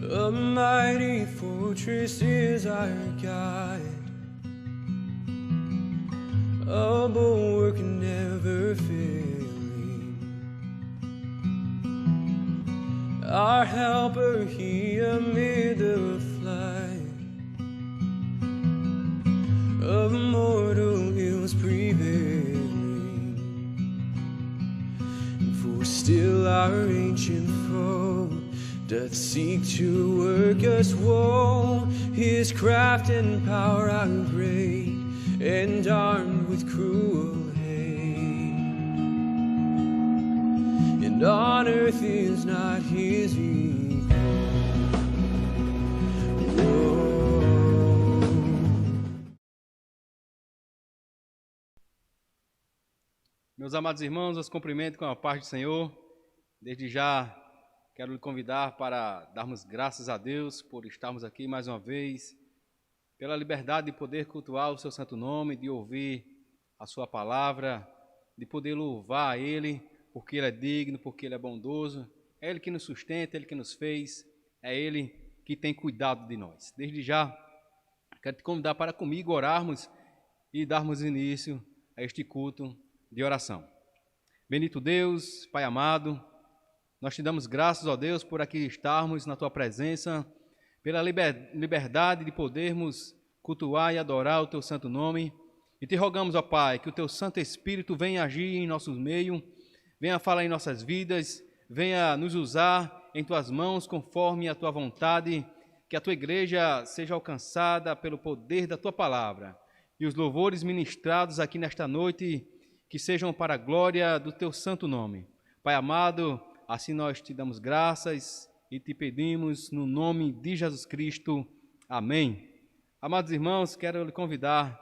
A mighty fortress is our God, a bulwark never failing. Our helper, he amid the flight of mortal ills prevailing. For still our ancient foe doth seek to work us woe. His craft and power are great, and armed with cruel hate. And on earth is not his equal. Meus amados irmãos, os cumprimento com a paz do Senhor. Desde já quero lhe convidar para darmos graças a Deus por estarmos aqui mais uma vez, pela liberdade de poder cultuar o seu santo nome, de ouvir a sua palavra, de poder louvar a Ele, porque Ele é digno, porque Ele é bondoso. É Ele que nos sustenta, é Ele que nos fez, é Ele que tem cuidado de nós. Desde já quero te convidar para comigo orarmos e darmos início a este culto de oração. Bendito Deus, Pai amado, nós te damos graças, ó Deus, por aqui estarmos na Tua presença, pela liberdade de podermos cultuar e adorar o Teu santo nome. E te rogamos, ó Pai, que o Teu Santo Espírito venha agir em nossos meios, venha falar em nossas vidas, venha nos usar em Tuas mãos conforme a Tua vontade, que a Tua igreja seja alcançada pelo poder da Tua palavra. E os louvores ministrados aqui nesta noite, que sejam para a glória do Teu santo nome. Pai amado, assim nós te damos graças e te pedimos no nome de Jesus Cristo. Amém. Amados irmãos, quero lhe convidar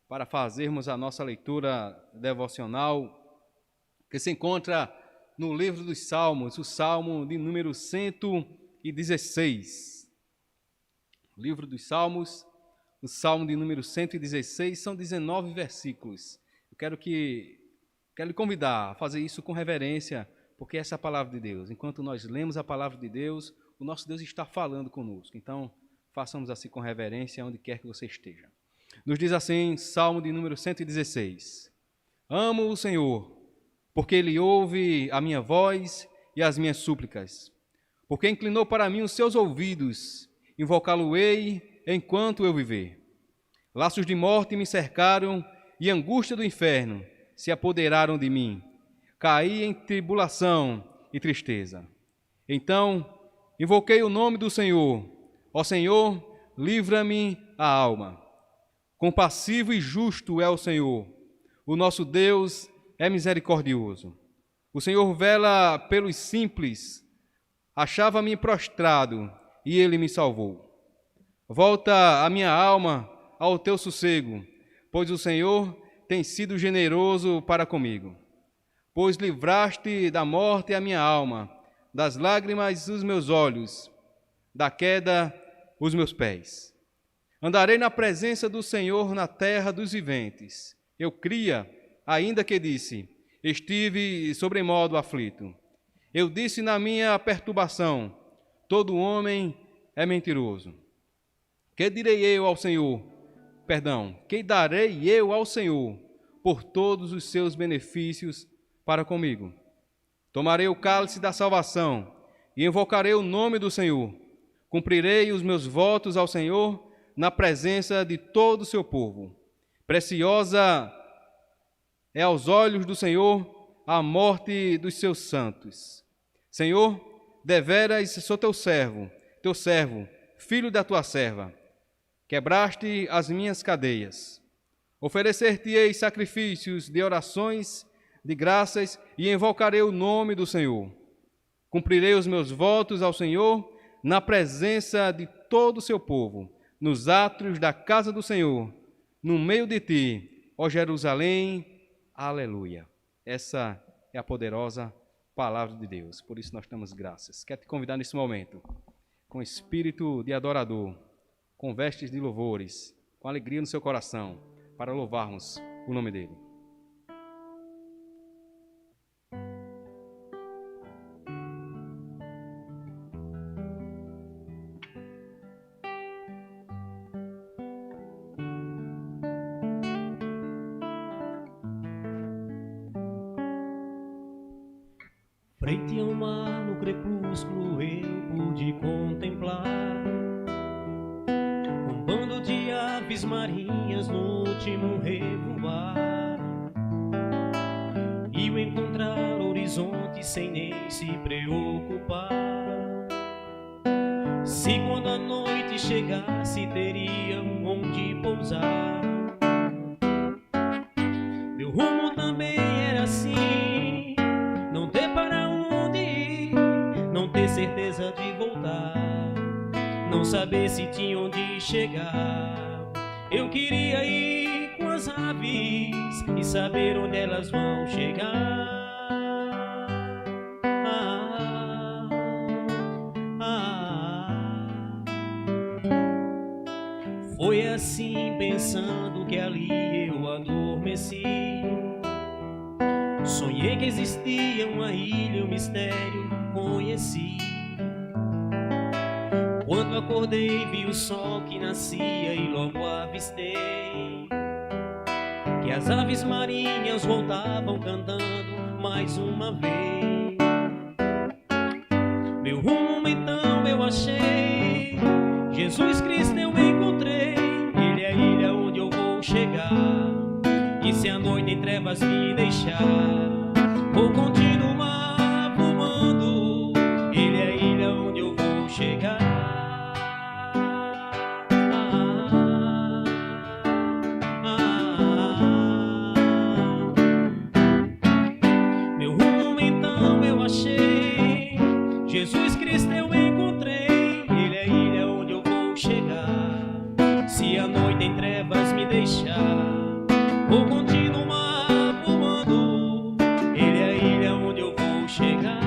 para fazermos a nossa leitura devocional, que se encontra no livro dos Salmos, o Salmo de número 116. Livro dos Salmos, o Salmo de número 116, são 19 versículos. Quero lhe convidar a fazer isso com reverência, porque essa é a palavra de Deus. Enquanto nós lemos a palavra de Deus, o nosso Deus está falando conosco. Então, façamos assim com reverência, onde quer que você esteja. Nos diz assim, Salmo de número 116. Amo o Senhor, porque Ele ouve a minha voz e as minhas súplicas. Porque inclinou para mim os seus ouvidos, invocá-lo-ei enquanto eu viver. Laços de morte me cercaram, e angústia do inferno se apoderaram de mim. Caí em tribulação e tristeza. Então, invoquei o nome do Senhor. Ó Senhor, livra-me a alma. Compassivo e justo é o Senhor. O nosso Deus é misericordioso. O Senhor vela pelos simples. Achava-me prostrado e Ele me salvou. Volta a minha alma ao teu sossego, pois o Senhor tem sido generoso para comigo. Pois livraste da morte a minha alma, das lágrimas os meus olhos, da queda os meus pés. Andarei na presença do Senhor na terra dos viventes. Eu cria, ainda que disse, estive sobremodo aflito. Eu disse na minha perturbação, todo homem é mentiroso. Que direi eu ao Senhor? Que darei eu ao Senhor por todos os seus benefícios para comigo? Tomarei o cálice da salvação e invocarei o nome do Senhor. Cumprirei os meus votos ao Senhor na presença de todo o seu povo. Preciosa é aos olhos do Senhor a morte dos seus santos. Senhor, deveras sou teu servo, filho da tua serva. Quebraste as minhas cadeias. Oferecer-te-ei sacrifícios de orações, de graças, e invocarei o nome do Senhor. Cumprirei os meus votos ao Senhor na presença de todo o seu povo, nos átrios da casa do Senhor, no meio de ti, ó Jerusalém. Aleluia. Essa é a poderosa palavra de Deus. Por isso nós damos graças. Quero te convidar nesse momento, com espírito de adorador, com vestes de louvores, com alegria no seu coração, para louvarmos o nome dele. Frente ao mar no crepúsculo eu pude contemplar um bando de aves marinhas no último revoar, e o encontrar o horizonte sem nem se preocupar se quando a noite chegasse teriam onde pousar. Meu rumo também era assim, não ter para onde ir, não ter certeza de voltar, não saber se tinha onde chegar. Eu queria ir com as aves e saber onde elas vão chegar. Foi assim pensando que ali eu adormeci. Sonhei que existia uma ilha, um mistério conheci. Quando acordei vi o sol que nascia e logo avistei que as aves marinhas voltavam cantando mais uma vez. Meu rumo então eu achei, Jesus Cristo eu encontrei. Ele é a ilha onde eu vou chegar, e se a noite em trevas me deixar, vou continuar voando. Ele é a ilha onde eu vou chegar. Meu rumo então eu achei, Jesus Cristo eu encontrei. Ele é a ilha onde eu vou chegar, se a noite em trevas me deixar, vou continuar voando. Ele é a ilha onde eu vou chegar.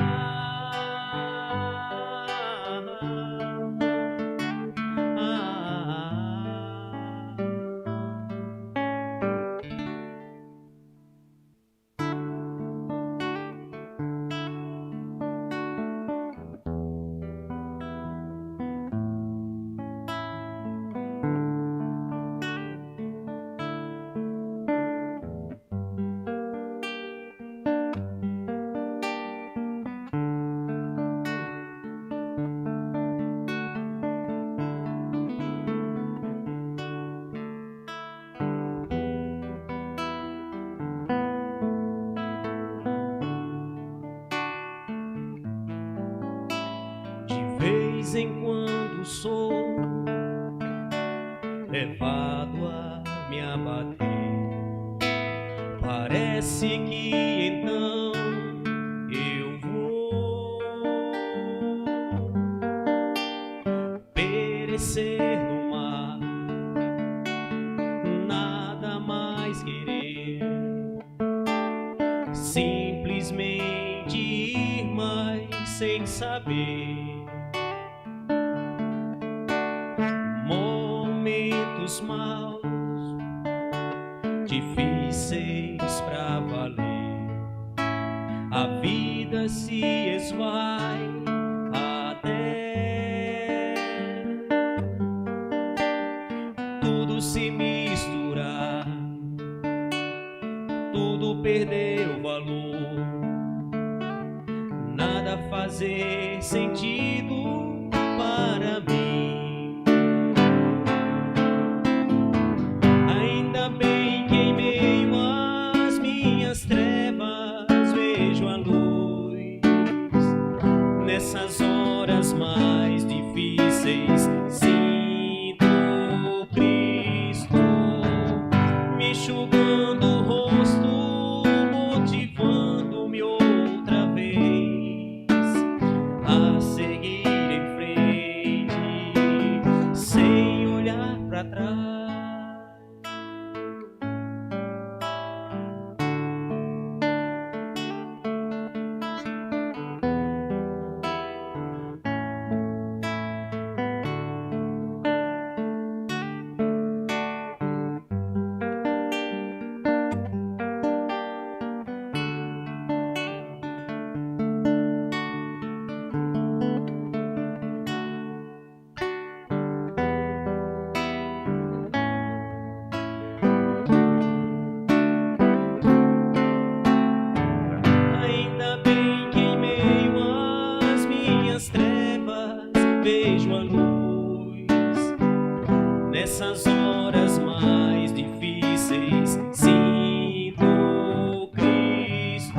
De vez em quando sou levado a me abater, parece que então eu vou perecer no mar, nada mais querer, simplesmente ir, mas sem saber. Momentos maus, difíceis pra valer, a vida se esvai até tudo se misturar, tudo perdeu valor, nada fazer sentido para mim. Ainda bem que em meio às minhas trevas vejo a luz. Nessas horas mais difíceis sinto Cristo me enxugando o rosto, motivando-me outra vez a seguir em frente, sem olhar para trás. nessas horas mais difíceis, sinto Cristo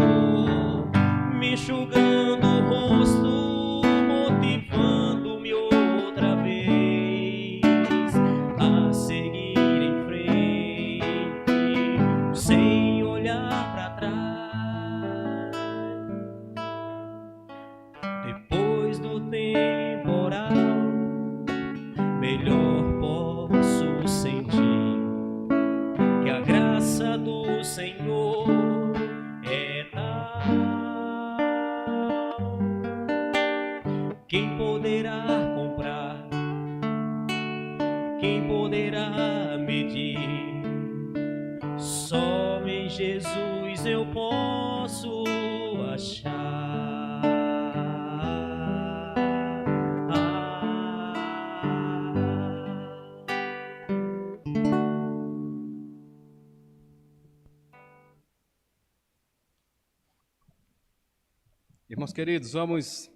me enxugando o rosto, motivando-me outra vez a seguir em frente, sem olhar para trás. Depois do temporal, melhor posso sentir que a graça do Senhor é tal. Quem poderá comprar? Quem poderá medir? Só em Jesus eu posso achar. Irmãos queridos, vamos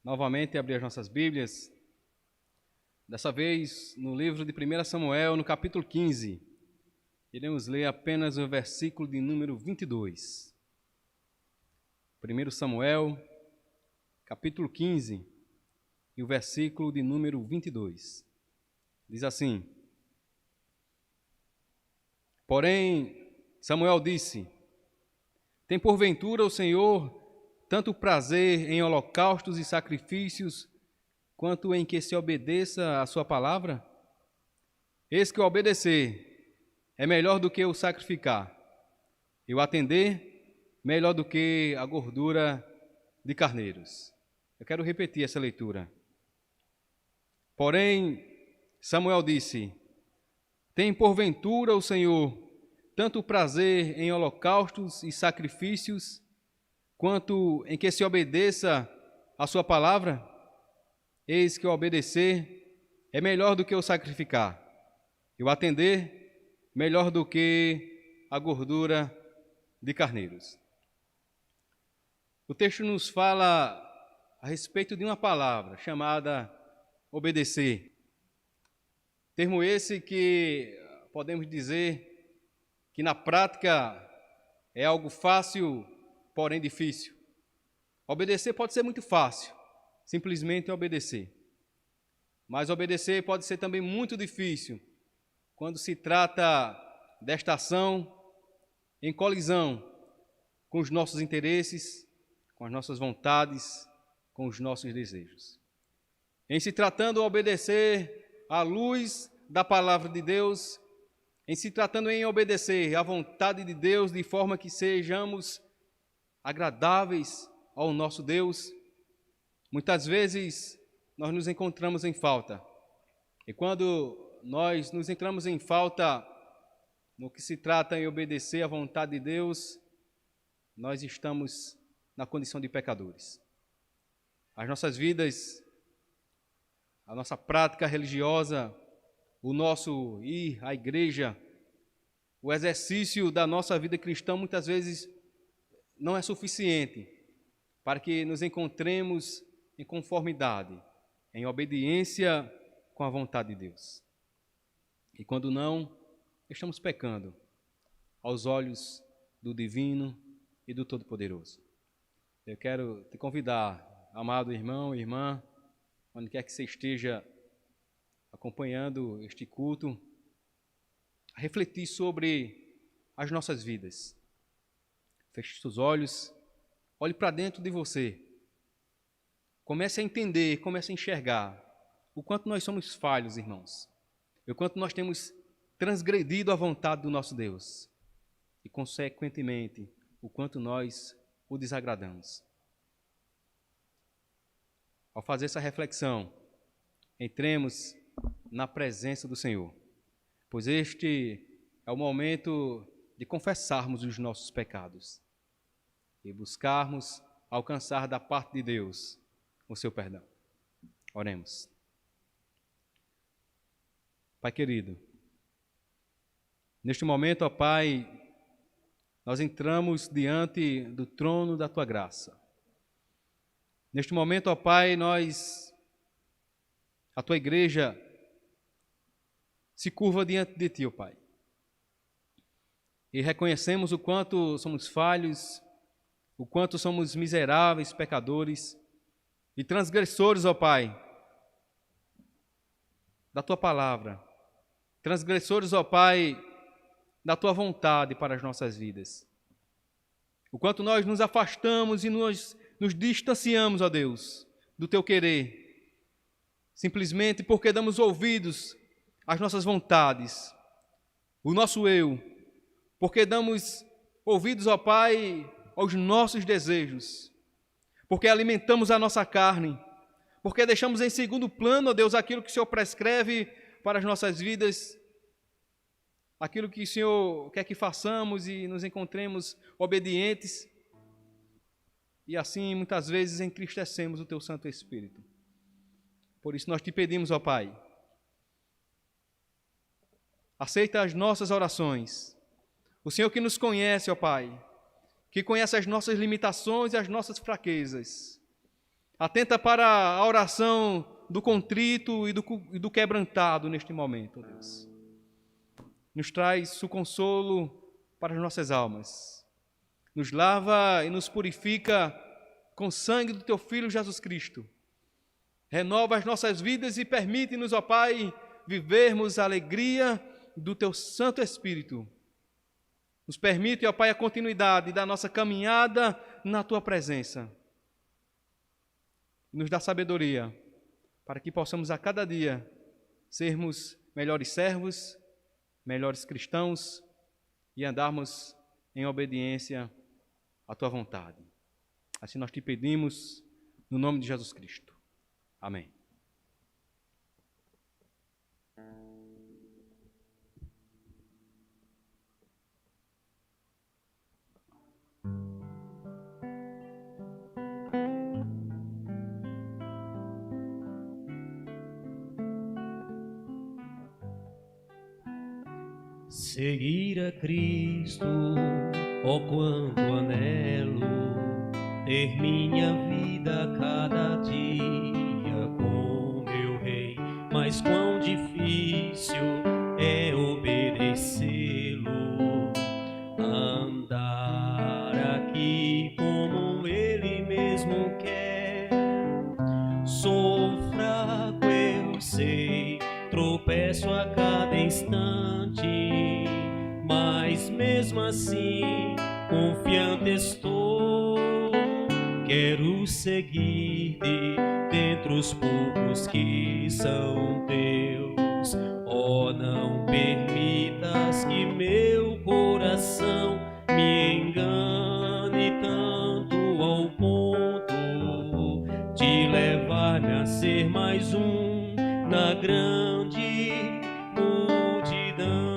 novamente abrir as nossas Bíblias, dessa vez no livro de 1 Samuel, no capítulo 15. Iremos ler apenas o versículo de número 22. 1 Samuel, capítulo 15, e o versículo de número 22. Diz assim: Porém, Samuel disse: Tem porventura o Senhor tanto prazer em holocaustos e sacrifícios, quanto em que se obedeça a sua palavra? Eis que o obedecer é melhor do que o sacrificar, e o atender melhor do que a gordura de carneiros. Eu quero repetir essa leitura. Porém, Samuel disse: Tem porventura o Senhor tanto prazer em holocaustos e sacrifícios, quanto em que se obedeça a sua palavra? Eis que o obedecer é melhor do que o sacrificar, e o atender melhor do que a gordura de carneiros. O texto nos fala a respeito de uma palavra chamada obedecer. Termo esse que podemos dizer que na prática é algo fácil, porém difícil. Obedecer pode ser muito fácil, simplesmente obedecer. Mas obedecer pode ser também muito difícil, quando se trata desta ação em colisão com os nossos interesses, com as nossas vontades, com os nossos desejos. Em se tratando de obedecer à luz da palavra de Deus, em se tratando em obedecer à vontade de Deus de forma que sejamos agradáveis ao nosso Deus, muitas vezes nós nos encontramos em falta. E quando nós nos encontramos em falta no que se trata em obedecer à vontade de Deus, nós estamos na condição de pecadores. As nossas vidas, a nossa prática religiosa, o nosso ir à igreja, o exercício da nossa vida cristã muitas vezes não é suficiente para que nos encontremos em conformidade, em obediência com a vontade de Deus. E quando não, estamos pecando aos olhos do Divino e do Todo-Poderoso. Eu quero te convidar, amado irmão e irmã, onde quer que você esteja acompanhando este culto, a refletir sobre as nossas vidas. Feche seus olhos, olhe para dentro de você. Comece a entender, comece a enxergar o quanto nós somos falhos, irmãos. O quanto nós temos transgredido a vontade do nosso Deus. E, consequentemente, o quanto nós o desagradamos. Ao fazer essa reflexão, entremos na presença do Senhor, pois este é o momento de confessarmos os nossos pecados e buscarmos alcançar da parte de Deus o seu perdão. Oremos. Pai querido, neste momento, ó Pai, nós entramos diante do trono da Tua graça. Neste momento, ó Pai, a Tua igreja, se curva diante de Ti, ó Pai. E reconhecemos o quanto somos falhos, o quanto somos miseráveis, pecadores e transgressores, ó Pai, da Tua palavra. Transgressores, ó Pai, da Tua vontade para as nossas vidas. O quanto nós nos afastamos e nos distanciamos, ó Deus, do Teu querer, simplesmente porque damos ouvidos às nossas vontades, o nosso eu, porque damos ouvidos, ó Pai, aos nossos desejos, porque alimentamos a nossa carne, porque deixamos em segundo plano, ó Deus, aquilo que o Senhor prescreve para as nossas vidas, aquilo que o Senhor quer que façamos e nos encontremos obedientes, e assim muitas vezes entristecemos o Teu Santo Espírito. Por isso nós te pedimos, ó Pai, aceita as nossas orações. O Senhor que nos conhece, ó Pai, que conhece as nossas limitações e as nossas fraquezas. Atenta para a oração do contrito e do quebrantado neste momento, ó Deus. Nos traz o consolo para as nossas almas. Nos lava e nos purifica com o sangue do Teu Filho Jesus Cristo. Renova as nossas vidas e permite-nos, ó Pai, vivermos a alegria do Teu Santo Espírito. Nos permite, ó Pai, a continuidade da nossa caminhada na Tua presença. Nos dá sabedoria para que possamos a cada dia sermos melhores servos, melhores cristãos e andarmos em obediência à Tua vontade. Assim nós te pedimos no nome de Jesus Cristo. Amém. Seguir a Cristo, ó quanto anelo, ter minha vida a cada dia com meu Rei, mas quão difícil é obedecê-lo, andar aqui como Ele mesmo quer. Sou fraco, eu sei, tropeço a cada instante, mas mesmo assim confiante estou. Quero seguir-te dentre os poucos que são teus. Oh, não permitas que meu coração me engane tanto ao ponto de levar-me a ser mais um na grande multidão.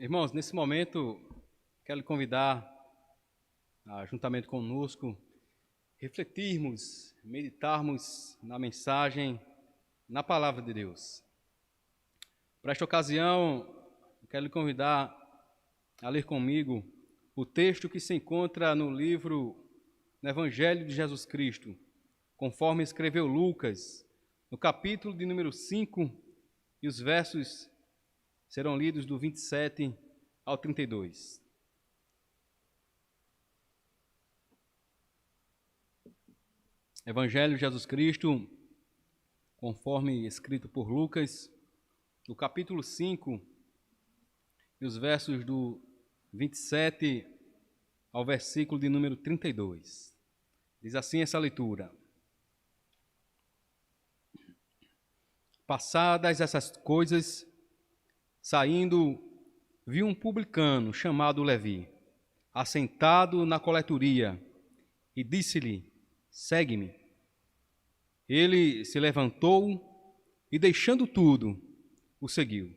Irmãos, nesse momento, quero lhe convidar, juntamente conosco, refletirmos, meditarmos na mensagem, na palavra de Deus. Para esta ocasião, quero lhe convidar a ler comigo o texto que se encontra no Evangelho de Jesus Cristo, conforme escreveu Lucas, no capítulo de número 5, e os versos serão lidos do 27 ao 32. Evangelho de Jesus Cristo, conforme escrito por Lucas, no capítulo 5, e os versos do 27 ao versículo de número 32. Diz assim essa leitura: Passadas essas coisas, saindo, viu um publicano chamado Levi, assentado na coletoria, e disse-lhe: Segue-me. Ele se levantou e, deixando tudo, o seguiu.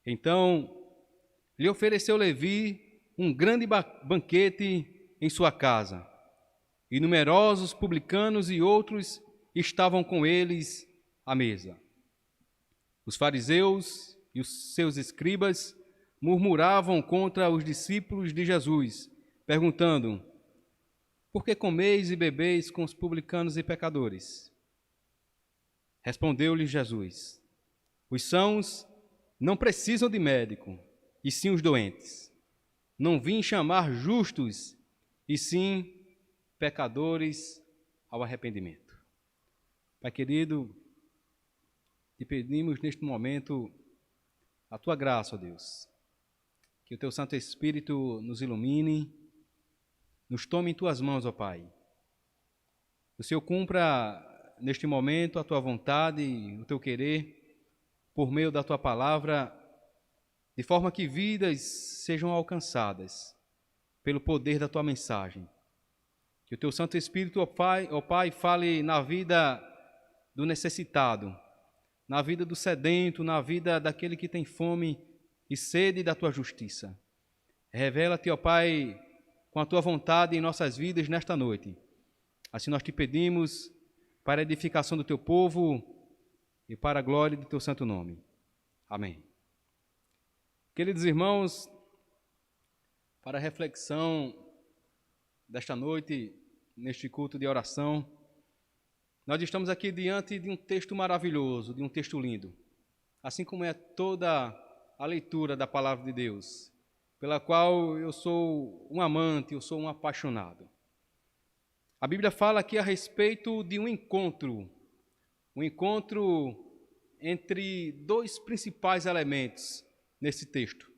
Então lhe ofereceu Levi um grande banquete em sua casa, e numerosos publicanos e outros estavam com eles à mesa. Os fariseus e os seus escribas murmuravam contra os discípulos de Jesus, perguntando: por que comeis e bebeis com os publicanos e pecadores? Respondeu-lhes Jesus: os sãos não precisam de médico, e sim os doentes. Não vim chamar justos, e sim pecadores ao arrependimento. Pai querido, te pedimos neste momento a tua graça, ó Deus, que o teu Santo Espírito nos ilumine, nos tome em tuas mãos, ó Pai. O Senhor cumpra neste momento a tua vontade, o teu querer, por meio da tua palavra, de forma que vidas sejam alcançadas pelo poder da tua mensagem. Que o teu Santo Espírito, ó Pai, fale na vida do necessitado, na vida do sedento, na vida daquele que tem fome e sede da tua justiça. Revela-te, ó Pai, com a tua vontade em nossas vidas nesta noite. Assim nós te pedimos, para a edificação do teu povo e para a glória do teu santo nome. Amém. Queridos irmãos, para a reflexão desta noite, neste culto de oração, nós estamos aqui diante de um texto maravilhoso, de um texto lindo, assim como é toda a leitura da palavra de Deus, pela qual eu sou um amante, eu sou um apaixonado. A Bíblia fala aqui a respeito de um encontro entre dois principais elementos nesse texto.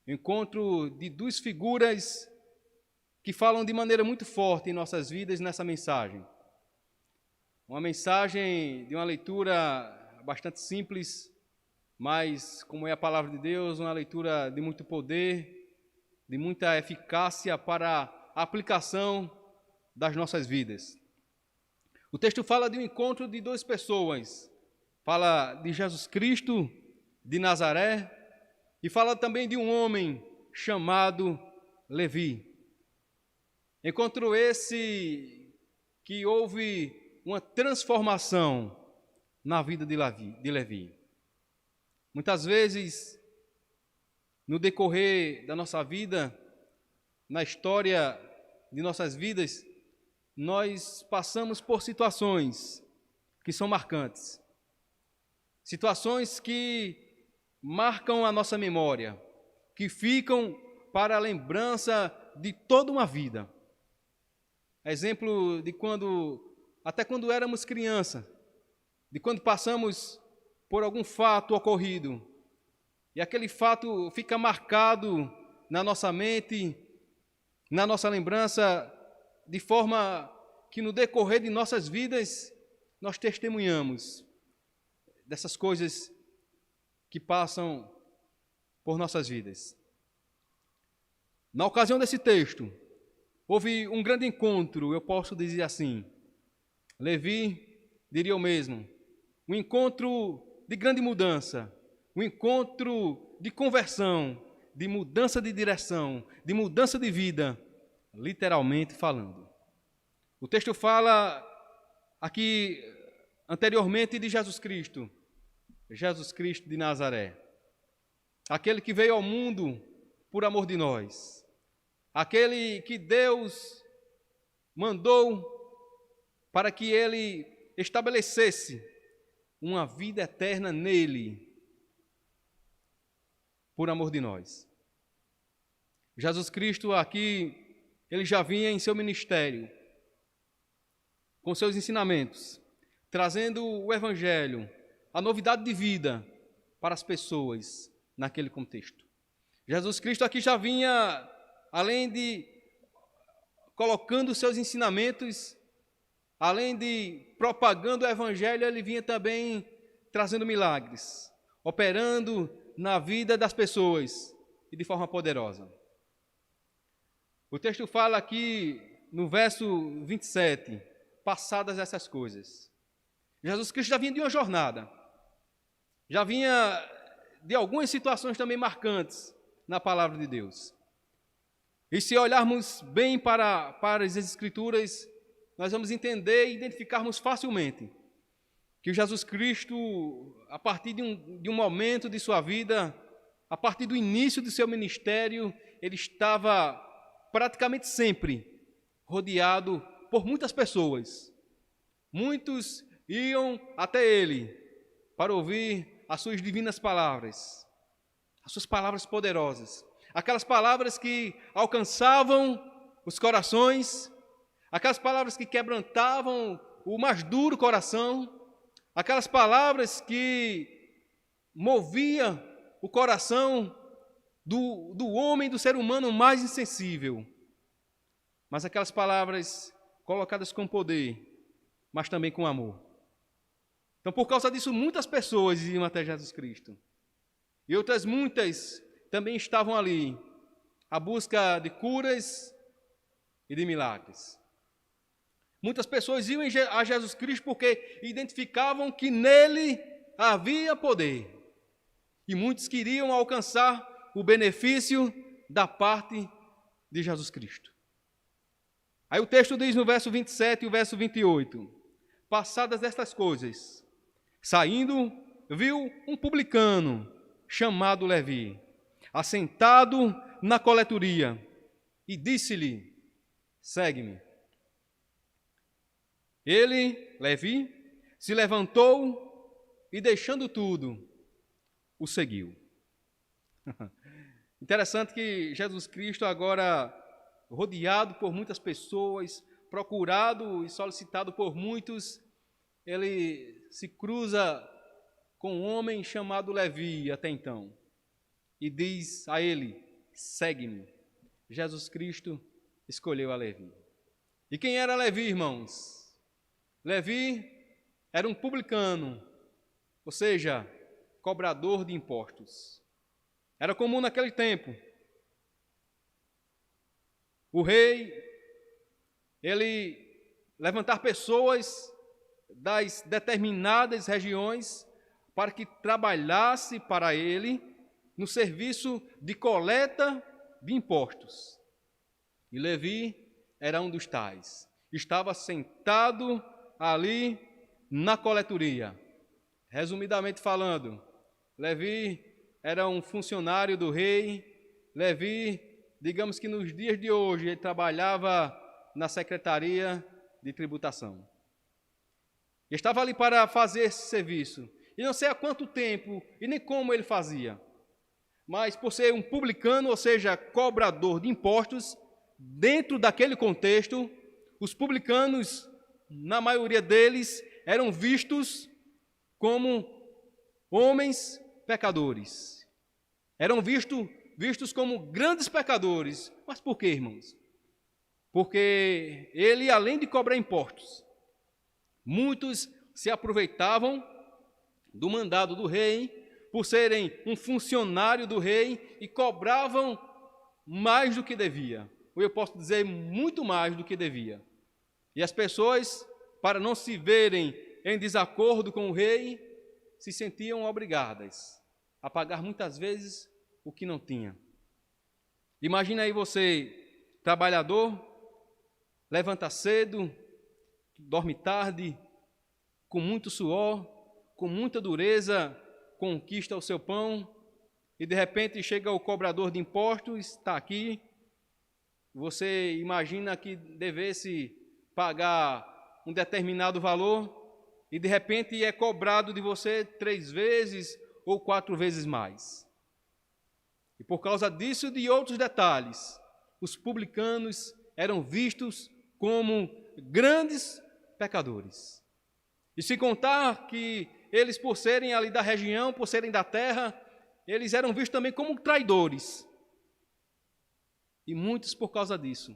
Encontro de duas figuras que falam de maneira muito forte em nossas vidas nessa mensagem. Uma mensagem de uma leitura bastante simples, mas, como é a palavra de Deus, uma leitura de muito poder, de muita eficácia para a aplicação das nossas vidas. O texto fala de um encontro de duas pessoas. Fala de Jesus Cristo de Nazaré e fala também de um homem chamado Levi. Encontro esse que houve uma transformação na vida de Levi. Muitas vezes, no decorrer da nossa vida, na história de nossas vidas, nós passamos por situações que são marcantes. Situações que marcam a nossa memória, que ficam para a lembrança de toda uma vida. Exemplo de até quando éramos criança, de quando passamos por algum fato ocorrido, e aquele fato fica marcado na nossa mente, na nossa lembrança, de forma que no decorrer de nossas vidas nós testemunhamos dessas coisas que passam por nossas vidas. Na ocasião desse texto, houve um grande encontro, eu posso dizer assim. Levi diria o mesmo, um encontro de grande mudança, um encontro de conversão, de mudança de direção, de mudança de vida, literalmente falando. O texto fala aqui anteriormente de Jesus Cristo de Nazaré, aquele que veio ao mundo por amor de nós, aquele que Deus mandou para que ele estabelecesse uma vida eterna nele, por amor de nós. Jesus Cristo aqui, ele já vinha em seu ministério, com seus ensinamentos, trazendo o Evangelho, a novidade de vida para as pessoas naquele contexto. Jesus Cristo aqui já vinha, além de colocando seus ensinamentos, além de propagando o Evangelho, ele vinha também trazendo milagres, operando na vida das pessoas e de forma poderosa. O texto fala aqui no verso 27, passadas essas coisas, Jesus Cristo já vinha de uma jornada, já vinha de algumas situações também marcantes na palavra de Deus. E se olharmos bem para as Escrituras, nós vamos entender e identificarmos facilmente que o Jesus Cristo, a partir de um momento de sua vida, a partir do início do seu ministério, ele estava praticamente sempre rodeado por muitas pessoas. Muitos iam até ele para ouvir as suas divinas palavras, as suas palavras poderosas, aquelas palavras que alcançavam os corações, aquelas palavras que quebrantavam o mais duro coração, aquelas palavras que moviam o coração do homem, do ser humano mais insensível. Mas aquelas palavras colocadas com poder, mas também com amor. Então, por causa disso, muitas pessoas iam até Jesus Cristo. E outras muitas também estavam ali, à busca de curas e de milagres. Muitas pessoas iam a Jesus Cristo porque identificavam que nele havia poder. E muitos queriam alcançar o benefício da parte de Jesus Cristo. Aí o texto diz no verso 27 e o verso 28, passadas estas coisas, saindo, viu um publicano chamado Levi, assentado na coletoria, e disse-lhe, segue-me. Ele, Levi, se levantou e, deixando tudo, o seguiu. Interessante que Jesus Cristo agora, rodeado por muitas pessoas, procurado e solicitado por muitos, ele se cruza com um homem chamado Levi até então e diz a ele, segue-me. Jesus Cristo escolheu a Levi. E quem era Levi, irmãos? Levi era um publicano, ou seja, cobrador de impostos. Era comum naquele tempo o rei, ele levantar pessoas das determinadas regiões para que trabalhasse para ele no serviço de coleta de impostos. E Levi era um dos tais. Estava sentado ali na coletoria. Resumidamente falando, Levi era um funcionário do rei. Levi, digamos que nos dias de hoje, ele trabalhava na Secretaria de Tributação. Estava ali para fazer esse serviço. E não sei há quanto tempo e nem como ele fazia. Mas por ser um publicano, ou seja, cobrador de impostos, dentro daquele contexto, os publicanos, na maioria deles, eram vistos como homens pecadores. Eram vistos como grandes pecadores. Mas por quê, irmãos? Porque ele, além de cobrar impostos, muitos se aproveitavam do mandado do rei, por serem um funcionário do rei, e cobravam mais do que devia. Ou eu posso dizer, muito mais do que devia. E as pessoas, para não se verem em desacordo com o rei, se sentiam obrigadas a pagar muitas vezes o que não tinha. Imagina aí você, trabalhador, levanta cedo, dorme tarde, com muito suor, com muita dureza, conquista o seu pão, e de repente chega o cobrador de impostos, está aqui, você imagina que devesse pagar um determinado valor, e de repente é cobrado de você 3 vezes ou 4 vezes mais. E por causa disso e de outros detalhes, os publicanos eram vistos como grandes pecadores. E se contar que eles, por serem ali da região, por serem da terra, eles eram vistos também como traidores. E muitos, por causa disso,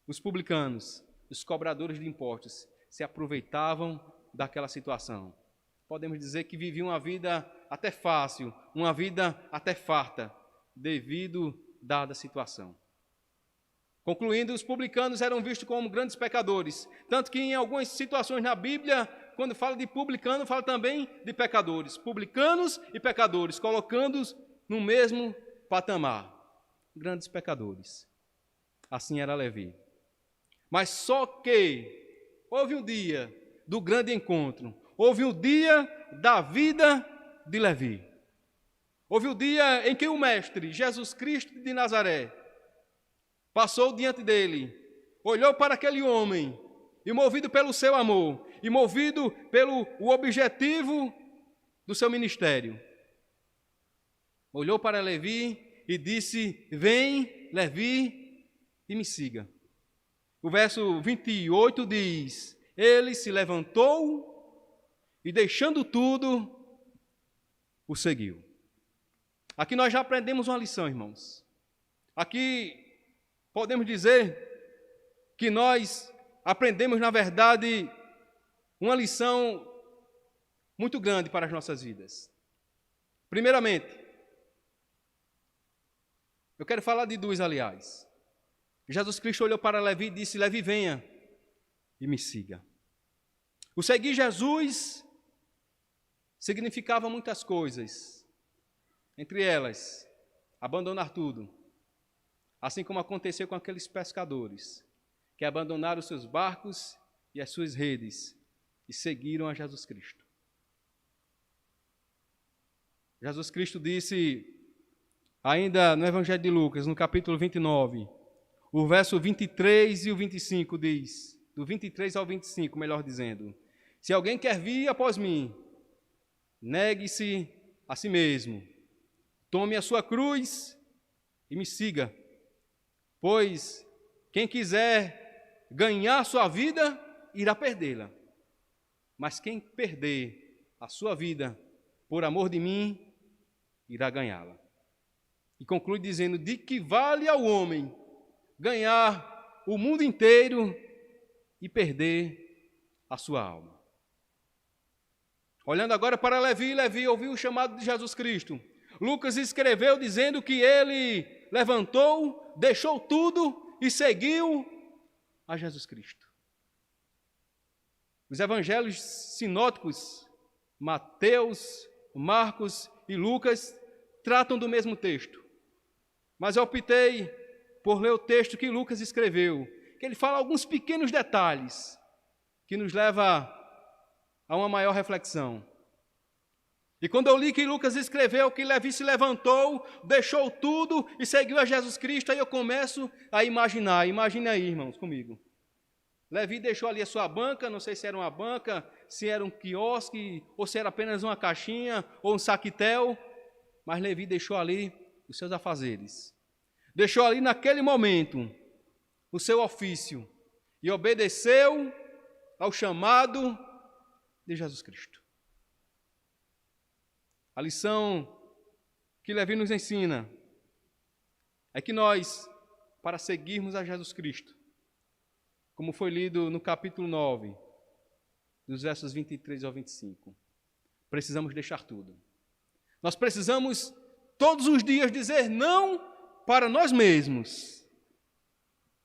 os publicanos, os cobradores de impostos, se aproveitavam daquela situação. Podemos dizer que viviam uma vida até fácil, uma vida até farta, devido dada a situação. Concluindo, os publicanos eram vistos como grandes pecadores, tanto que em algumas situações na Bíblia, quando fala de publicano, fala também de pecadores. Publicanos e pecadores, colocando-os no mesmo patamar. Grandes pecadores. Assim era Levi. Mas só que houve um dia do grande encontro. Houve um dia da vida de Levi. Houve o dia em que o Mestre, Jesus Cristo de Nazaré, passou diante dele, olhou para aquele homem, e movido pelo seu amor, e movido pelo o objetivo do seu ministério, olhou para Levi e disse: vem, Levi, e me siga. O verso 28 diz: ele se levantou e, deixando tudo, o seguiu. Aqui nós já aprendemos uma lição, irmãos. Aqui podemos dizer que nós aprendemos, na verdade, uma lição muito grande para as nossas vidas. Primeiramente, eu quero falar de duas, aliás. Jesus Cristo olhou para Levi e disse: Levi, venha e me siga. O seguir Jesus significava muitas coisas. Entre elas, abandonar tudo. Assim como aconteceu com aqueles pescadores, que abandonaram os seus barcos e as suas redes e seguiram a Jesus Cristo. Jesus Cristo disse, ainda no Evangelho de Lucas, no capítulo 29, o verso 23 e o 25 diz, do 23 ao 25, melhor dizendo: se alguém quer vir após mim, negue-se a si mesmo, tome a sua cruz e me siga. Pois quem quiser ganhar sua vida, irá perdê-la. Mas quem perder a sua vida por amor de mim, irá ganhá-la. E conclui dizendo: de que vale ao homem ganhar o mundo inteiro e perder a sua alma? Olhando agora para Levi, Levi ouviu o chamado de Jesus Cristo. Lucas escreveu dizendo que ele levantou, deixou tudo e seguiu a Jesus Cristo. Os evangelhos sinóticos, Mateus, Marcos e Lucas, tratam do mesmo texto. Mas eu optei por ler o texto que Lucas escreveu, que ele fala alguns pequenos detalhes que nos leva a uma maior reflexão. E quando eu li que Lucas escreveu que Levi se levantou, deixou tudo e seguiu a Jesus Cristo, aí eu começo a imaginar. Imagine aí, irmãos, comigo. Levi deixou ali a sua banca, não sei se era uma banca, se era um quiosque, ou se era apenas uma caixinha, ou um saquitel, mas Levi deixou ali os seus afazeres. Deixou ali naquele momento o seu ofício e obedeceu ao chamado de Jesus Cristo. A lição que Levi nos ensina é que nós, para seguirmos a Jesus Cristo, como foi lido no capítulo 9, dos versos 23 ao 25, precisamos deixar tudo. Nós precisamos todos os dias dizer não para nós mesmos.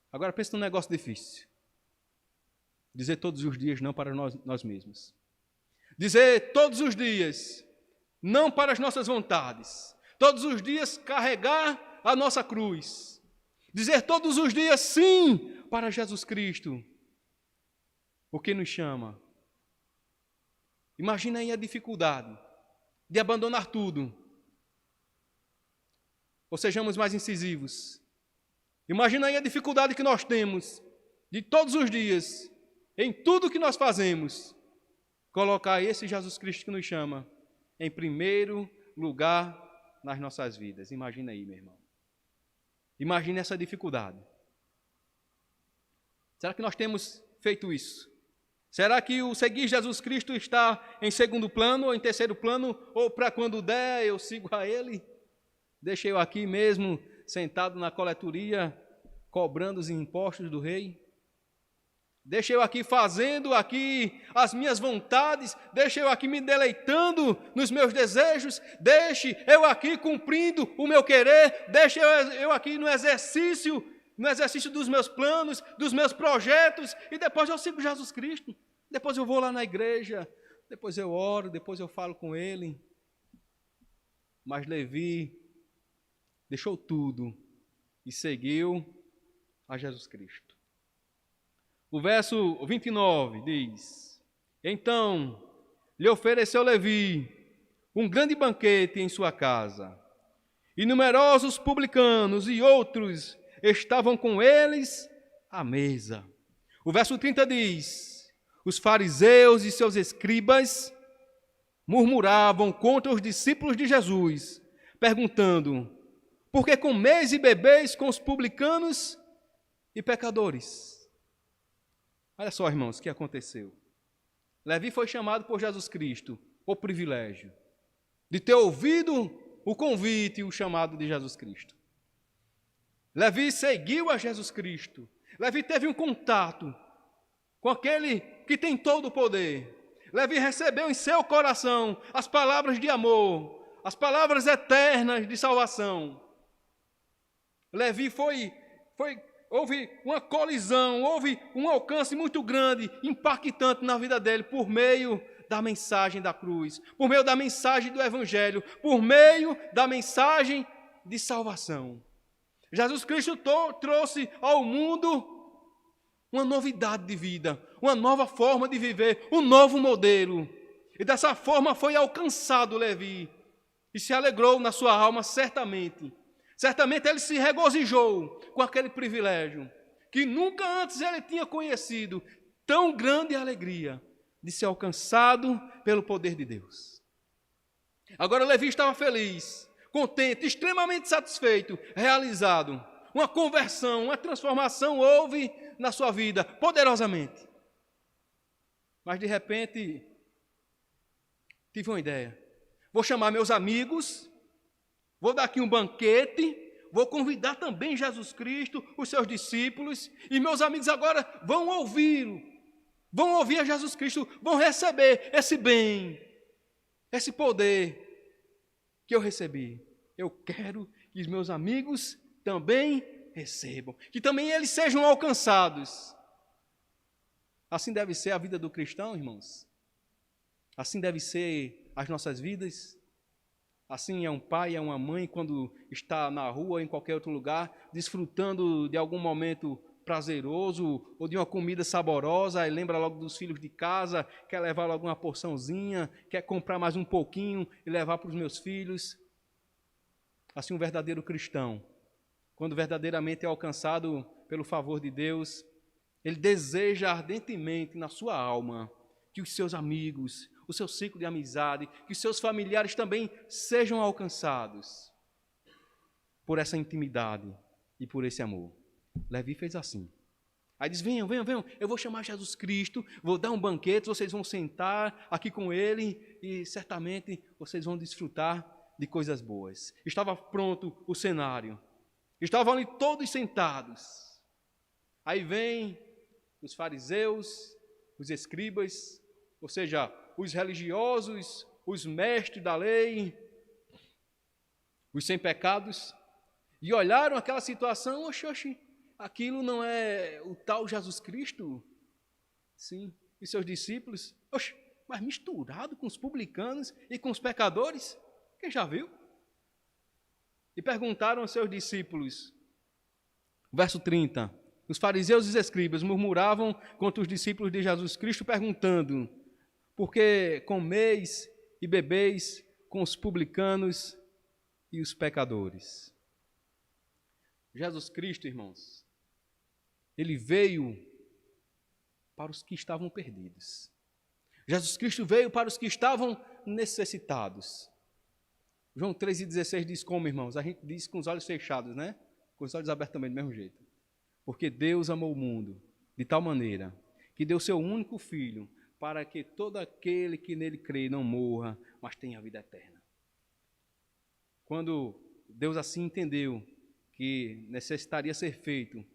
Agora pensa num negócio difícil. Dizer todos os dias não para nós mesmos. Dizer todos os dias não para as nossas vontades. Todos os dias carregar a nossa cruz. Dizer todos os dias sim para Jesus Cristo, o que nos chama. Imagina aí a dificuldade de abandonar tudo. Ou sejamos mais incisivos. Imagina aí a dificuldade que nós temos de todos os dias, em tudo que nós fazemos, colocar esse Jesus Cristo que nos chama em primeiro lugar nas nossas vidas. Imagina aí, meu irmão. Imagine essa dificuldade. Será que nós temos feito isso? Será que o seguir Jesus Cristo está em segundo plano ou em terceiro plano? Ou para quando der eu sigo a Ele? Deixa eu aqui mesmo, sentado na coletoria, cobrando os impostos do rei? Deixa eu aqui fazendo aqui as minhas vontades, deixa eu aqui me deleitando nos meus desejos, deixe eu aqui cumprindo o meu querer, deixa eu aqui no exercício dos meus planos, dos meus projetos, e depois eu sigo Jesus Cristo. Depois eu vou lá na igreja, depois eu oro, depois eu falo com ele. Mas Levi deixou tudo e seguiu a Jesus Cristo. O verso 29 diz: Então lhe ofereceu Levi um grande banquete em sua casa, e numerosos publicanos e outros estavam com eles à mesa. O verso 30 diz: Os fariseus e seus escribas murmuravam contra os discípulos de Jesus, perguntando: Por que comeis e bebeis com os publicanos e pecadores? Olha só, irmãos, o que aconteceu. Levi foi chamado por Jesus Cristo, o privilégio de ter ouvido o convite e o chamado de Jesus Cristo. Levi seguiu a Jesus Cristo. Levi teve um contato com aquele que tem todo o poder. Levi recebeu em seu coração as palavras de amor, as palavras eternas de salvação. Levi houve uma colisão, houve um alcance muito grande, impactante na vida dele, por meio da mensagem da cruz, por meio da mensagem do Evangelho, por meio da mensagem de salvação. Jesus Cristo trouxe ao mundo uma novidade de vida, uma nova forma de viver, um novo modelo. E dessa forma foi alcançado Levi, e se alegrou na sua alma certamente. Certamente ele se regozijou com aquele privilégio, que nunca antes ele tinha conhecido, tão grande alegria de ser alcançado pelo poder de Deus. Agora Levi estava feliz, contente, extremamente satisfeito, realizado. Uma conversão, uma transformação houve na sua vida, poderosamente. Mas de repente, tive uma ideia. Vou chamar meus amigos, vou dar aqui um banquete, vou convidar também Jesus Cristo, os seus discípulos, e meus amigos agora vão ouvi-lo, vão ouvir a Jesus Cristo, vão receber esse bem, esse poder que eu recebi. Eu quero que os meus amigos também recebam, que também eles sejam alcançados. Assim deve ser a vida do cristão, irmãos. Assim deve ser as nossas vidas. Assim é um pai, é uma mãe, quando está na rua ou em qualquer outro lugar, desfrutando de algum momento prazeroso ou de uma comida saborosa, aí lembra logo dos filhos de casa, quer levar logo uma porçãozinha, quer comprar mais um pouquinho e levar para os meus filhos. Assim, um verdadeiro cristão, quando verdadeiramente é alcançado pelo favor de Deus, ele deseja ardentemente na sua alma que os seus amigos, o seu ciclo de amizade, que os seus familiares também sejam alcançados por essa intimidade e por esse amor. Levi fez assim. Aí diz: venham, eu vou chamar Jesus Cristo, vou dar um banquete, vocês vão sentar aqui com ele e certamente vocês vão desfrutar de coisas boas. Estava pronto o cenário. Estavam ali todos sentados. Aí vem os fariseus, os escribas, ou seja, os religiosos, os mestres da lei, os sem pecados, e olharam aquela situação: oxe, aquilo não é o tal Jesus Cristo? Sim, e seus discípulos: oxe, mas misturado com os publicanos e com os pecadores? Quem já viu? E perguntaram aos seus discípulos, verso 30, os fariseus e os escribas murmuravam contra os discípulos de Jesus Cristo, perguntando: por que comeis e bebeis com os publicanos e os pecadores? Jesus Cristo, irmãos, ele veio para os que estavam perdidos. Jesus Cristo veio para os que estavam necessitados. João 3,16 diz como, irmãos? A gente diz com os olhos fechados, né? Com os olhos abertos também, do mesmo jeito. Porque Deus amou o mundo de tal maneira que deu seu único Filho para que todo aquele que nele crê não morra, mas tenha vida eterna. Quando Deus assim entendeu que necessitaria ser feito,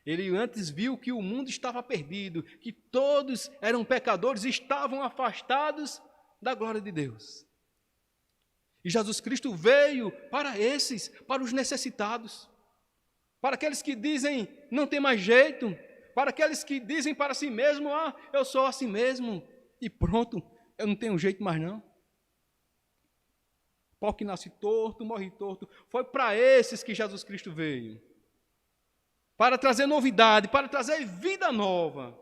ele antes viu que o mundo estava perdido, que todos eram pecadores e estavam afastados da glória de Deus. E Jesus Cristo veio para esses, para os necessitados, para aqueles que dizem: não tem mais jeito, para aqueles que dizem para si mesmo, eu sou assim mesmo, e pronto, eu não tenho jeito mais não. Pau que nasce torto, morre torto. Foi para esses que Jesus Cristo veio. Para trazer novidade, para trazer vida nova.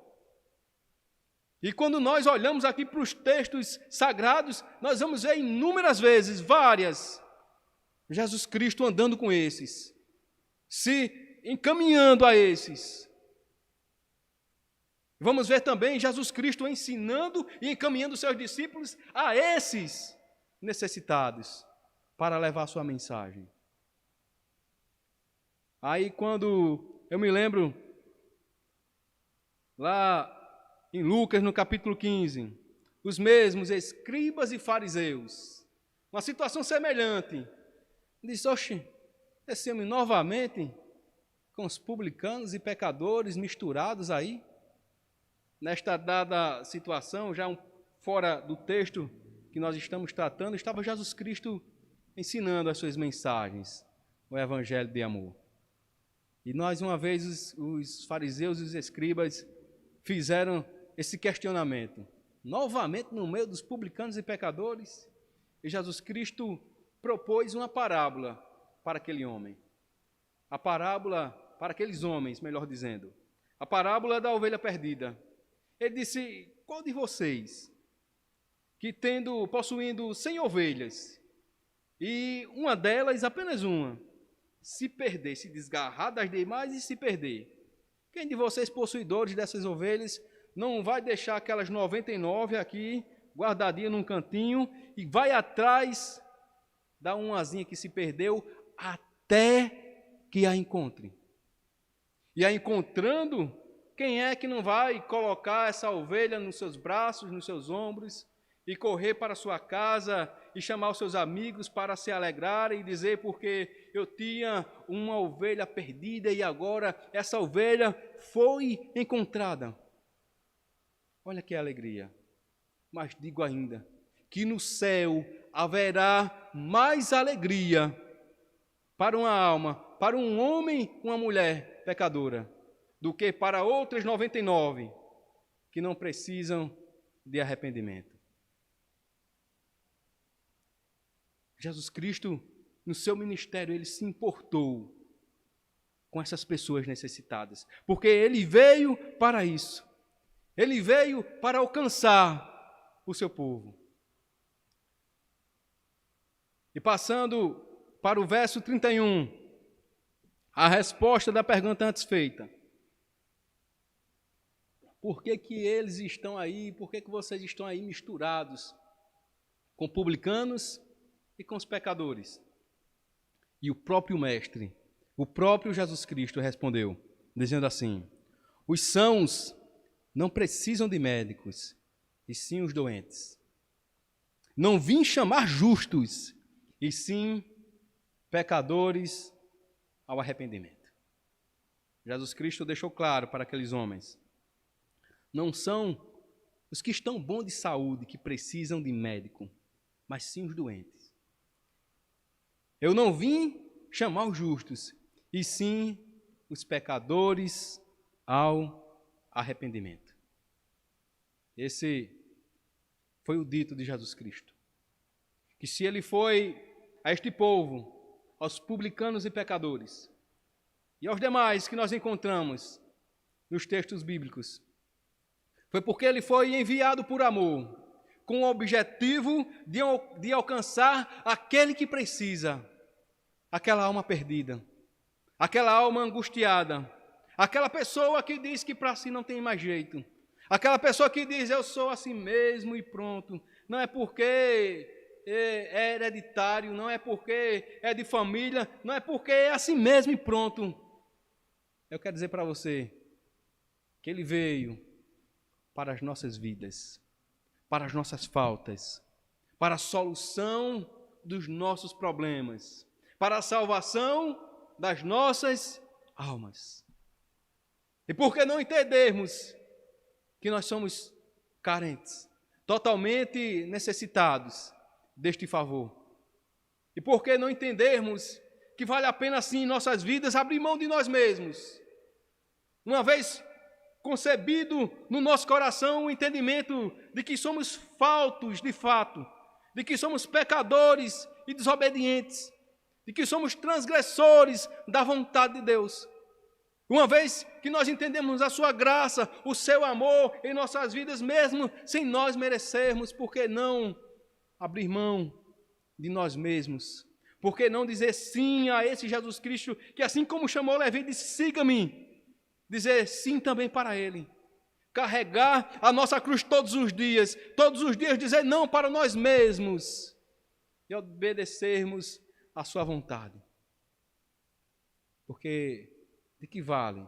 E quando nós olhamos aqui para os textos sagrados, nós vamos ver inúmeras vezes, várias, Jesus Cristo andando com esses, se encaminhando a esses. Vamos ver também Jesus Cristo ensinando e encaminhando seus discípulos a esses necessitados para levar sua mensagem. Aí quando eu me lembro lá em Lucas, no capítulo 15, os mesmos escribas e fariseus, uma situação semelhante, diz, oxe, esse homem novamente com os publicanos e pecadores misturados aí, nesta dada situação, já fora do texto que nós estamos tratando, estava Jesus Cristo ensinando as suas mensagens, o evangelho de amor. E nós, uma vez, os fariseus e os escribas fizeram esse questionamento, novamente no meio dos publicanos e pecadores, e Jesus Cristo propôs uma parábola para aquele homem. A parábola para aqueles homens, melhor dizendo. A parábola da ovelha perdida. Ele disse, qual de vocês, que possuindo 100 ovelhas, e uma delas, apenas uma, se perder, se desgarrar das demais e se perder, quem de vocês, possuidores dessas ovelhas, não vai deixar aquelas 99 aqui, guardadinha num cantinho, e vai atrás da umazinha que se perdeu, até que a encontre? E a encontrando, quem é que não vai colocar essa ovelha nos seus braços, nos seus ombros, e correr para sua casa e chamar os seus amigos para se alegrarem e dizer, porque eu tinha uma ovelha perdida e agora essa ovelha foi encontrada. Olha que alegria. Mas digo ainda, que no céu haverá mais alegria para uma alma, para um homem, uma mulher pecadora, do que para outras 99 que não precisam de arrependimento. Jesus Cristo, no seu ministério, ele se importou com essas pessoas necessitadas, porque ele veio para isso. Ele veio para alcançar o seu povo. E passando para o verso 31, a resposta da pergunta antes feita. Por que que eles estão aí, por que que vocês estão aí misturados com publicanos e com os pecadores? E o próprio Mestre, o próprio Jesus Cristo respondeu, dizendo assim, os sãos não precisam de médicos, e sim os doentes. Não vim chamar justos, e sim pecadores ao arrependimento. Jesus Cristo deixou claro para aqueles homens, não são os que estão bons de saúde, que precisam de médico, mas sim os doentes. Eu não vim chamar os justos, e sim os pecadores ao arrependimento. Esse foi o dito de Jesus Cristo. Que se ele foi a este povo, aos publicanos e pecadores, e aos demais que nós encontramos nos textos bíblicos, foi porque ele foi enviado por amor, com o objetivo de alcançar aquele que precisa, aquela alma perdida, aquela alma angustiada, aquela pessoa que diz que para si não tem mais jeito, aquela pessoa que diz, eu sou assim mesmo e pronto, não é porque é hereditário, não é porque é de família, não é porque é assim mesmo e pronto. Eu quero dizer para você que ele veio para as nossas vidas, para as nossas faltas, para a solução dos nossos problemas, para a salvação das nossas almas. E por que não entendermos que nós somos carentes, totalmente necessitados deste favor? E por que não entendermos que vale a pena sim em nossas vidas abrir mão de nós mesmos? Uma vez concebido no nosso coração o entendimento de que somos faltos de fato, de que somos pecadores e desobedientes, de que somos transgressores da vontade de Deus. Uma vez que nós entendemos a sua graça, o seu amor em nossas vidas, mesmo sem nós merecermos, por que não abrir mão de nós mesmos? Por que não dizer sim a esse Jesus Cristo, que assim como chamou Levi, disse, siga-me, dizer sim também para ele. Carregar a nossa cruz todos os dias dizer não para nós mesmos e obedecermos a sua vontade. Porque de que vale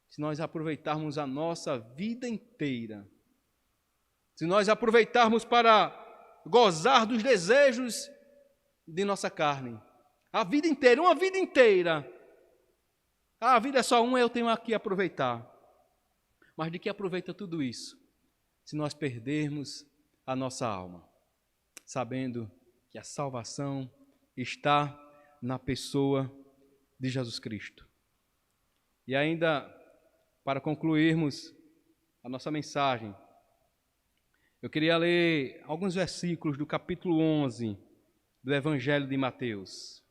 se nós aproveitarmos a nossa vida inteira, se nós aproveitarmos para gozar dos desejos de nossa carne, a vida inteira, uma vida inteira. A vida é só uma, eu tenho aqui aproveitar. Mas de que aproveita tudo isso se nós perdermos a nossa alma, sabendo que a salvação está na pessoa de Jesus Cristo? E ainda, para concluirmos a nossa mensagem, eu queria ler alguns versículos do capítulo 11 do Evangelho de Mateus.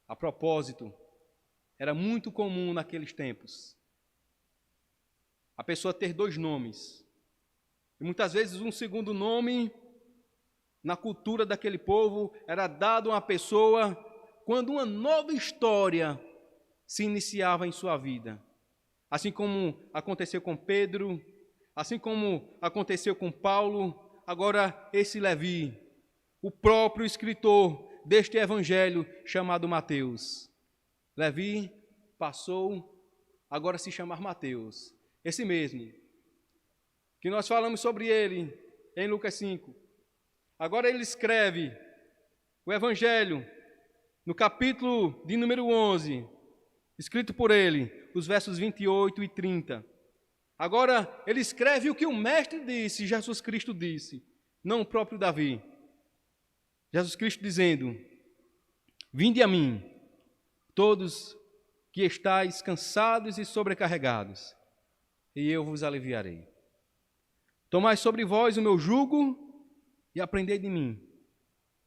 A propósito, era muito comum naqueles tempos a pessoa ter dois nomes. E muitas vezes um segundo nome, na cultura daquele povo, era dado a uma pessoa quando uma nova história se iniciava em sua vida. Assim como aconteceu com Pedro, assim como aconteceu com Paulo, agora esse Levi, o próprio escritor deste evangelho chamado Mateus. Levi passou agora a se chamar Mateus, esse mesmo, que nós falamos sobre ele em Lucas 5. Agora ele escreve o evangelho no capítulo de número 11, escrito por ele, os versos 28 e 30. Agora ele escreve o que o mestre disse, Jesus Cristo disse, não o próprio Davi. Jesus Cristo dizendo, vinde a mim, todos que estáis cansados e sobrecarregados, e eu vos aliviarei. Tomai sobre vós o meu jugo e aprendei de mim,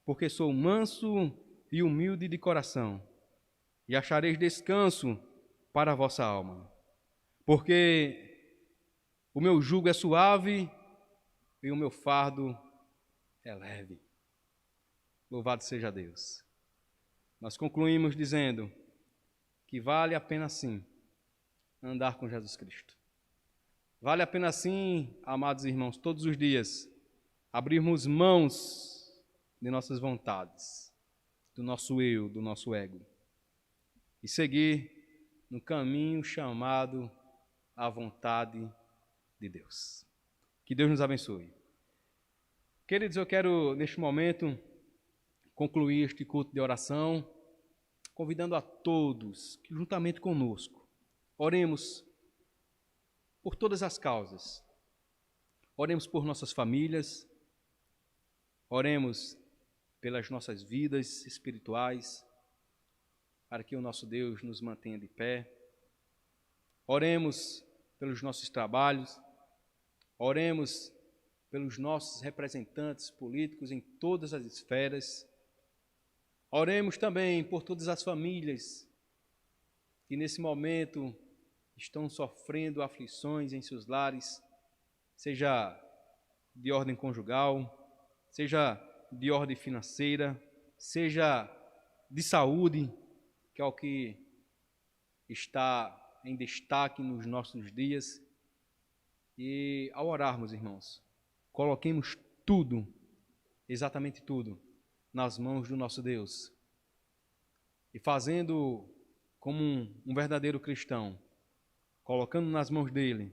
porque sou manso e humilde de coração, e achareis descanso para a vossa alma. Porque o meu jugo é suave e o meu fardo é leve. Louvado seja Deus. Nós concluímos dizendo que vale a pena sim andar com Jesus Cristo. Vale a pena sim, amados irmãos, todos os dias, abrirmos mãos de nossas vontades, do nosso eu, do nosso ego, e seguir no caminho chamado à vontade de Deus. Que Deus nos abençoe. Queridos, eu quero, neste momento, concluir este culto de oração, convidando a todos que, juntamente conosco, oremos por todas as causas. Oremos por nossas famílias, oremos pelas nossas vidas espirituais, para que o nosso Deus nos mantenha de pé. Oremos pelos nossos trabalhos, oremos pelos nossos representantes políticos em todas as esferas. Oremos também por todas as famílias que nesse momento estão sofrendo aflições em seus lares, seja de ordem conjugal, seja de ordem financeira, seja de saúde, que é o que está em destaque nos nossos dias. E ao orarmos, irmãos, coloquemos tudo, exatamente tudo, nas mãos do nosso Deus. E fazendo como um verdadeiro cristão, colocando nas mãos dele,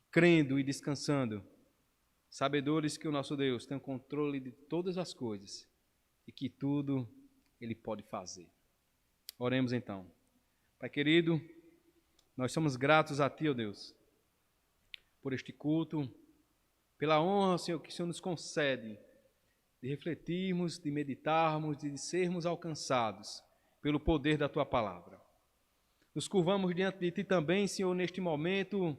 crendo e descansando, sabedores que o nosso Deus tem o controle de todas as coisas e que tudo ele pode fazer. Oremos então. Pai querido, nós somos gratos a Ti, ó Deus, por este culto, pela honra, Senhor, que o Senhor nos concede de refletirmos, de meditarmos, de sermos alcançados pelo poder da Tua palavra. Nos curvamos diante de Ti também, Senhor, neste momento,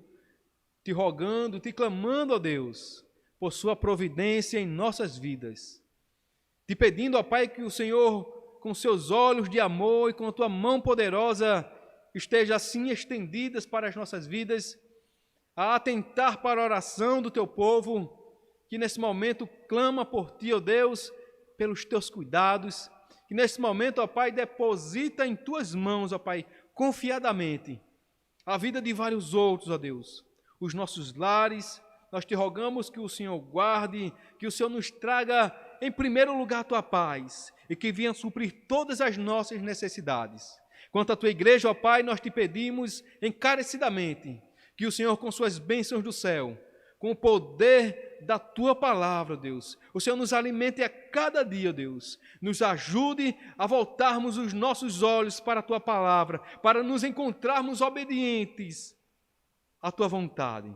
te rogando, te clamando, ó Deus, por sua providência em nossas vidas. Te pedindo, ó Pai, que o Senhor, com seus olhos de amor e com a tua mão poderosa, esteja assim estendidas para as nossas vidas, a atentar para a oração do teu povo, que nesse momento clama por ti, ó Deus, pelos teus cuidados, que nesse momento, ó Pai, deposita em tuas mãos, ó Pai, confiadamente, a vida de vários outros, ó Deus, os nossos lares. Nós te rogamos que o Senhor guarde, que o Senhor nos traga em primeiro lugar a tua paz e que venha suprir todas as nossas necessidades. Quanto à tua igreja, ó Pai, nós te pedimos encarecidamente que o Senhor, com suas bênçãos do céu, com o poder da tua palavra, Deus, o Senhor nos alimente a cada dia, Deus, nos ajude a voltarmos os nossos olhos para a tua palavra, para nos encontrarmos obedientes à tua vontade.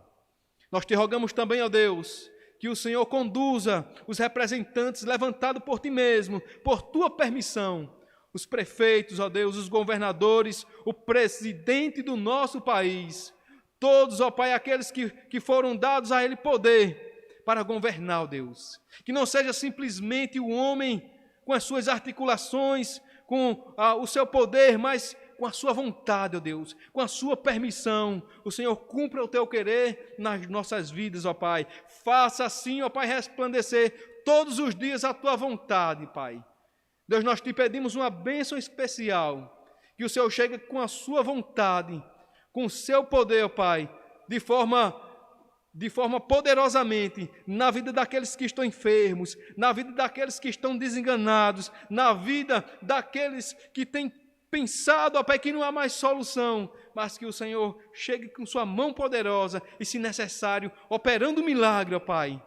Nós te rogamos também, ó Deus, que o Senhor conduza os representantes levantados por ti mesmo, por tua permissão, os prefeitos, ó Deus, os governadores, o presidente do nosso país, todos, ó Pai, aqueles que foram dados a ele poder para governar, ó Deus. Que não seja simplesmente o homem com as suas articulações, com o seu poder, mas com a sua vontade, ó Deus, com a sua permissão. O Senhor cumpra o teu querer nas nossas vidas, ó Pai. Faça assim, ó Pai, resplandecer todos os dias a tua vontade, Pai. Deus, nós te pedimos uma bênção especial, que o Senhor chegue com a sua vontade, com o seu poder, ó Pai, de forma poderosamente na vida daqueles que estão enfermos, na vida daqueles que estão desenganados, na vida daqueles que têm pensado, ó Pai, que não há mais solução, mas que o Senhor chegue com sua mão poderosa e, se necessário, operando um milagre, ó Pai.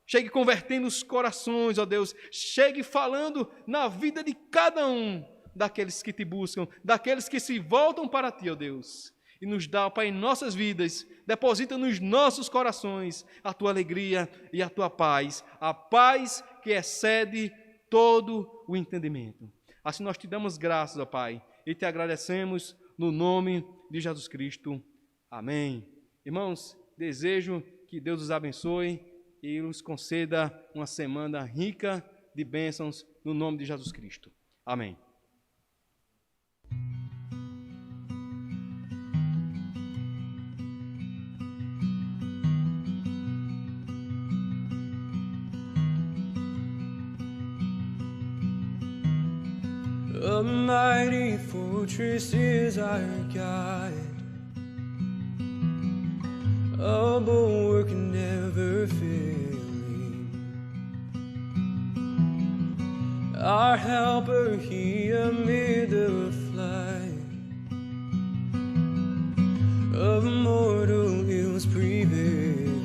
Chegue convertendo os corações, ó Deus. Chegue falando na vida de cada um daqueles que te buscam, daqueles que se voltam para ti, ó Deus. E nos dá, ó Pai, em nossas vidas, deposita nos nossos corações a tua alegria e a tua paz, a paz que excede todo o entendimento. Assim nós te damos graças, ó Pai, e te agradecemos no nome de Jesus Cristo. Amém. Irmãos, desejo que Deus os abençoe e nos conceda uma semana rica de bênçãos no nome de Jesus Cristo. Amém. A mighty fortress is our guide, a bulwark never failing. Our helper, he amid the flight of mortal ills prevailing.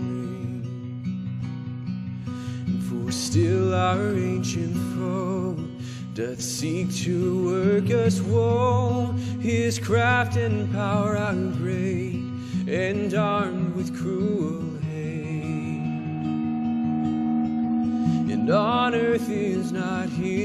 For still our ancient foe doth seek to work us woe. His craft and power are great, and armed with cruel hate. And on earth is not his